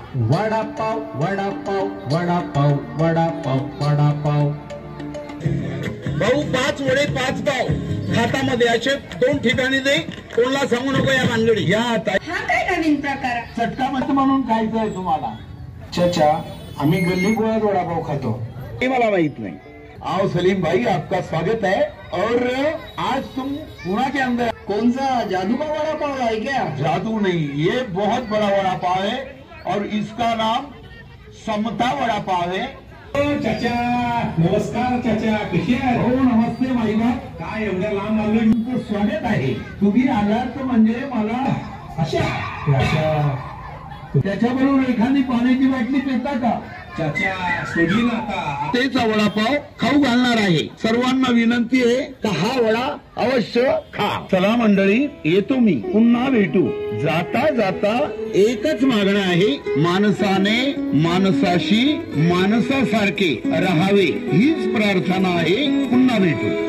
वडापाव वडापाव वडापाव वडापाव वडापाव। भाऊ 5 वडे 5 पाव हातामध्ये असे 2 ठिकाणी दे, कोणाला सांगू नको या भानगडी। या आता हा काय नवीन प्रकार? चटका मत म्हणून खायचं आहे तुम्हाला। चाचा आम्ही गल्ली गोळ्यात वडापाव खातो। हे मला माहित नहीं। आओ सलीम भाई, आपका स्वागत है। और आज तुम पुणे के अंदर कौन सा जादू का वडापाव है क्या? जादू नहीं, ये बहुत बड़ा वड़ा पाव है और इसका नाम समता वड़ा पाव है। चाचा नमस्कार। चाचा कशी आहे? हो नमस्ते माईबा, काय एवढ्या लांब आलोय? तुमचं स्वागत आहे। तुम्ही आलात म्हणजे मला अशा चाचा त्याच्याबरोबर एखादी पाण्याची बाटली पिता का? चाचा सोडली ना आता। तेचा वडापाव खाऊ घालणार आहे। सर्वांना विनंती आहे का हा वडा अवश्य खा। चला मंडळी, येतो मी, पुन्हा भेटू। जाता जाता एकच मागणं आहे, माणसाने माणसाशी माणसासारखे राहावे हीच प्रार्थना आहे। पुन्हा भेटू।